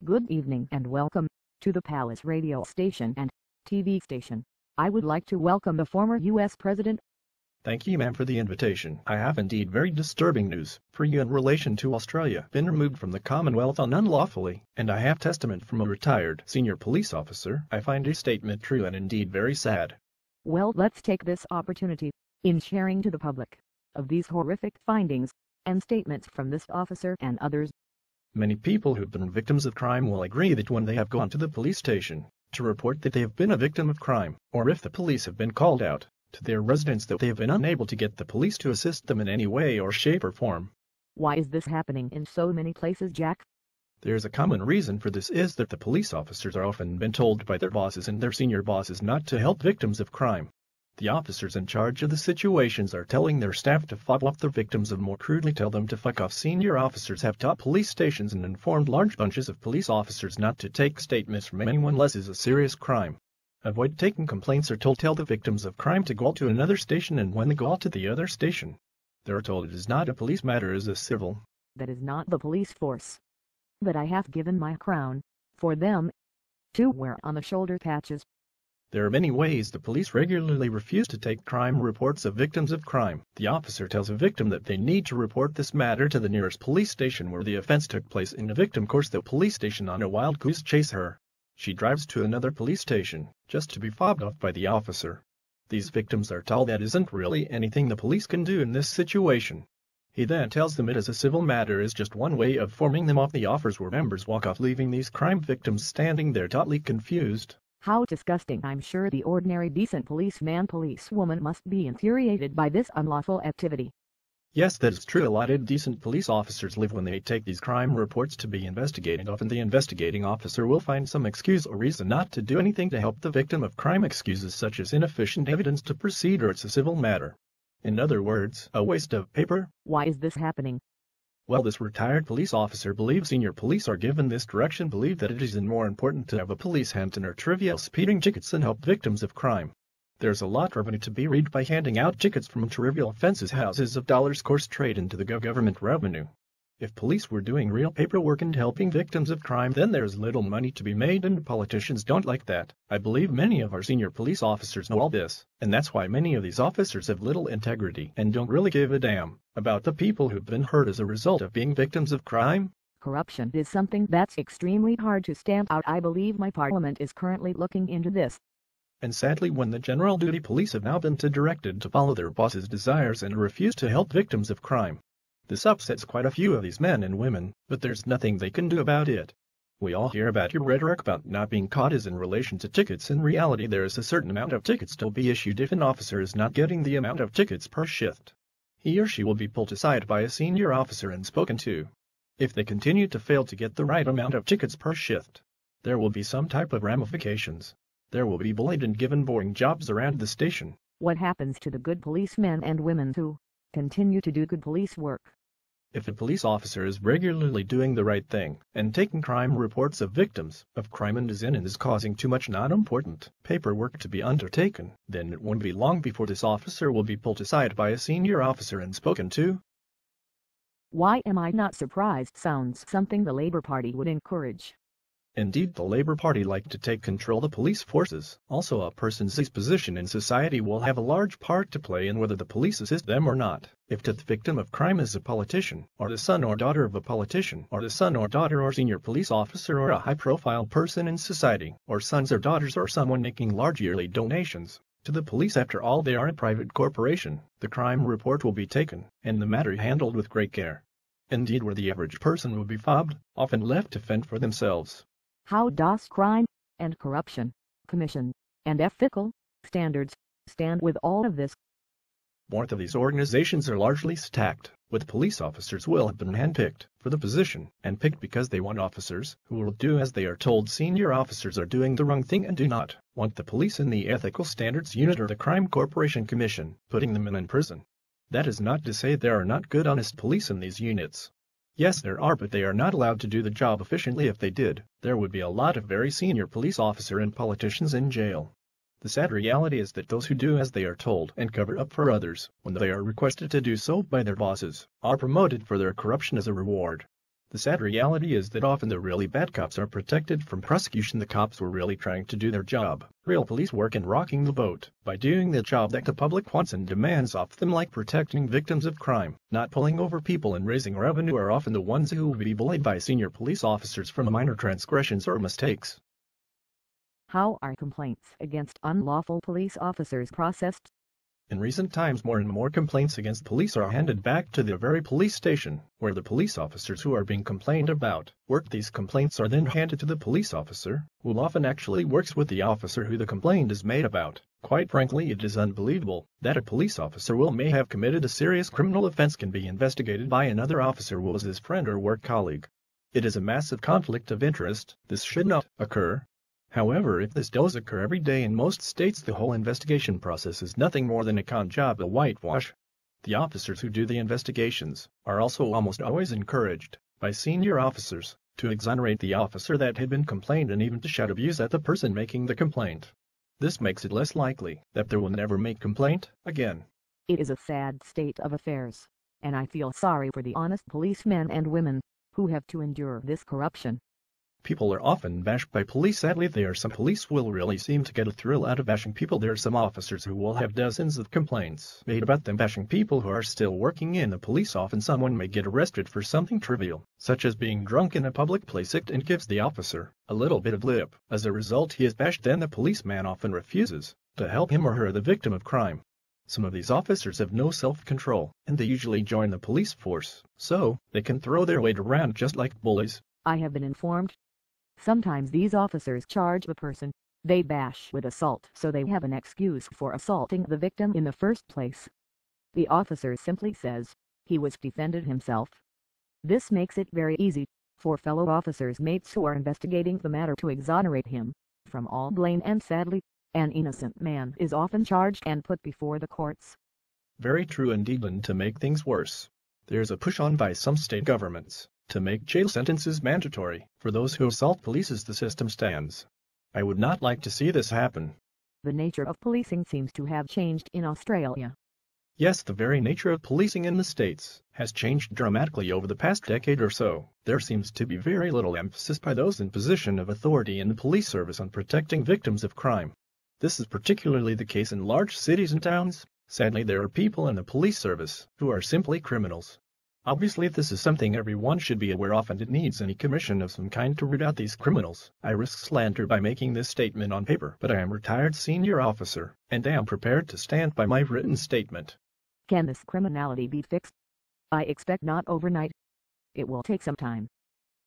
Good evening and welcome to the Palace radio station and TV station. I would like to welcome the former U.S. President. Thank you, ma'am, for the invitation. I have indeed very disturbing news for you in relation to Australia. Been removed from the Commonwealth unlawfully, and I have testament from a retired senior police officer. I find his statement true and indeed very sad. Well, let's take this opportunity, in sharing to the public, of these horrific findings and statements from this officer and others. Many people who've been victims of crime will agree that when they have gone to the police station to report that they have been a victim of crime, or if the police have been called out to their residence, that they have been unable to get the police to assist them in any way or shape or form. Why is this happening in so many places, Jack? There's a common reason for this is that the police officers are often been told by their bosses and their senior bosses not to help victims of crime. The officers in charge of the situations are telling their staff to fob off the victims and more crudely tell them to fuck off. Senior officers have taught police stations and informed large bunches of police officers not to take statements from anyone unless it's a serious crime. Avoid taking complaints or tell the victims of crime to go to another station, and when they go to the other station, they're told it is not a police matter, it is a civil. That is not the police force. But I have given my crown for them to wear on the shoulder patches. There are many ways the police regularly refuse to take crime reports of victims of crime. The officer tells a victim that they need to report this matter to the nearest police station where the offense took place, and the victim courses the police station on a wild goose chase her. She drives to another police station, just to be fobbed off by the officer. These victims are told that isn't really anything the police can do in this situation. He then tells them it is a civil matter is just one way of forming them off. The offers where members walk off, leaving these crime victims standing there totally confused. How disgusting. I'm sure the ordinary decent policeman, policewoman must be infuriated by this unlawful activity. Yes, that is true. A lot of decent police officers live when they take these crime reports to be investigated. Often the investigating officer will find some excuse or reason not to do anything to help the victim of crime. Excuses such as insufficient evidence to proceed, or it's a civil matter. In other words, a waste of paper. Why is this happening? Well, this retired police officer believes senior police are given this direction, believe that it is more important to have a police Hampton or trivial speeding tickets than help victims of crime. There's a lot of revenue to be reaped by handing out tickets from trivial offenses. Houses of dollars course trade into the government revenue. If police were doing real paperwork and helping victims of crime, then there's little money to be made, and politicians don't like that. I believe many of our senior police officers know all this, and that's why many of these officers have little integrity and don't really give a damn about the people who've been hurt as a result of being victims of crime. Corruption is something that's extremely hard to stamp out. I believe my parliament is currently looking into this. And sadly, when the general duty police have now been directed to follow their bosses' desires and refuse to help victims of crime, this upsets quite a few of these men and women, but there's nothing they can do about it. We all hear about your rhetoric about not being caught as in relation to tickets. In reality, there is a certain amount of tickets to be issued. If an officer is not getting the amount of tickets per shift, he or she will be pulled aside by a senior officer and spoken to. If they continue to fail to get the right amount of tickets per shift, there will be some type of ramifications. There will be bullied and given boring jobs around the station. What happens to the good policemen and women who continue to do good police work? If a police officer is regularly doing the right thing and taking crime reports of victims of crime and is causing too much not important paperwork to be undertaken, then it won't be long before this officer will be pulled aside by a senior officer and spoken to. Why am I not surprised? Sounds something the Labour Party would encourage. Indeed, the Labour Party like to take control of the police forces. Also, a person's position in society will have a large part to play in whether the police assist them or not. If the victim of crime is a politician, or the son or daughter of a politician, or the son or daughter or senior police officer, or a high-profile person in society, or sons or daughters or someone making large yearly donations to the police, after all they are a private corporation, the crime report will be taken, and the matter handled with great care. Indeed, where the average person will be fobbed, often left to fend for themselves. How does Crime and Corruption Commission and ethical standards stand with all of this? Both of these organizations are largely stacked, with police officers will have been handpicked for the position, and picked because they want officers who will do as they are told. Senior officers are doing the wrong thing and do not want the police in the Ethical Standards Unit or the Crime Corporation Commission putting them in prison. That is not to say there are not good honest police in these units. Yes, there are, but they are not allowed to do the job efficiently. If they did, there would be a lot of very senior police officers and politicians in jail. The sad reality is that those who do as they are told and cover up for others, when they are requested to do so by their bosses, are promoted for their corruption as a reward. The sad reality is that often the really bad cops are protected from prosecution. The cops were really trying to do their job. Real police work in rocking the boat by doing the job that the public wants and demands of them, like protecting victims of crime, not pulling over people and raising revenue, are often the ones who will be bullied by senior police officers for minor transgressions or mistakes. How are complaints against unlawful police officers processed? In recent times, more and more complaints against police are handed back to the very police station where the police officers who are being complained about work. These complaints are then handed to the police officer, who often actually works with the officer who the complaint is made about. Quite frankly, it is unbelievable that a police officer who may have committed a serious criminal offense can be investigated by another officer who was his friend or work colleague. It is a massive conflict of interest. This should not occur. However, if this does occur every day in most states, the whole investigation process is nothing more than a con job, a whitewash. The officers who do the investigations are also almost always encouraged by senior officers to exonerate the officer that had been complained and even to shout abuse at the person making the complaint. This makes it less likely that they will never make complaint again. It is a sad state of affairs, and I feel sorry for the honest policemen and women who have to endure this corruption. People are often bashed by police. Sadly, there are some police will really seem to get a thrill out of bashing people. There are some officers who will have dozens of complaints made about them bashing people who are still working in the police. Often someone may get arrested for something trivial, such as being drunk in a public place, and gives the officer a little bit of lip. As a result, he is bashed. Then the policeman often refuses to help him or her, the victim of crime. Some of these officers have no self-control, and they usually join the police force, so they can throw their weight around just like bullies. I have been informed sometimes these officers charge the person they bash with assault, so they have an excuse for assaulting the victim in the first place. The officer simply says he was defended himself. This makes it very easy for fellow officers' mates who are investigating the matter to exonerate him from all blame, and sadly, an innocent man is often charged and put before the courts. Very true indeed. And to make things worse, there's a push on by some state governments to make jail sentences mandatory for those who assault police as the system stands. I would not like to see this happen. The nature of policing seems to have changed in Australia. Yes, the very nature of policing in the States has changed dramatically over the past decade or so. There seems to be very little emphasis by those in position of authority in the police service on protecting victims of crime. This is particularly the case in large cities and towns. Sadly, there are people in the police service who are simply criminals. Obviously, this is something everyone should be aware of, and it needs any commission of some kind to root out these criminals. I risk slander by making this statement on paper, but I am a retired senior officer, and I am prepared to stand by my written statement. Can this criminality be fixed? I expect not overnight. It will take some time.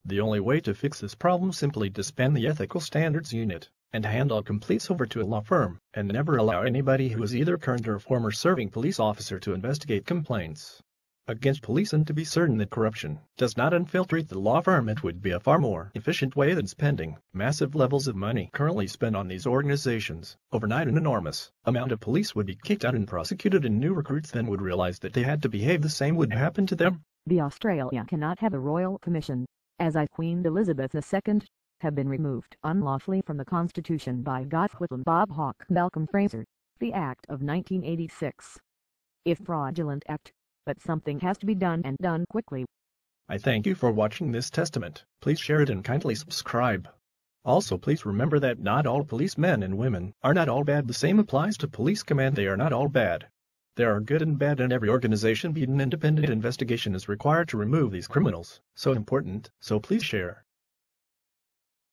The only way to fix this problem is simply disband the Ethical Standards Unit and hand all complaints over to a law firm, and never allow anybody who is either current or former serving police officer to investigate complaints against police. And to be certain that corruption does not infiltrate the law firm, it would be a far more efficient way than spending massive levels of money currently spent on these organizations. Overnight, an enormous amount of police would be kicked out and prosecuted, and new recruits then would realize that they had to behave the same would happen to them. The Australia cannot have a royal commission, as Queen Elizabeth II have been removed unlawfully from the Constitution by Gough Whitlam, Bob Hawke, Malcolm Fraser, the Act of 1986. If fraudulent act, but something has to be done, and done quickly. I thank you for watching this testament. Please share it and kindly subscribe. Also, please remember that not all policemen and women are not all bad. The same applies to police command. They are not all bad. There are good and bad in every organization, but an independent investigation is required to remove these criminals. So important, so please share.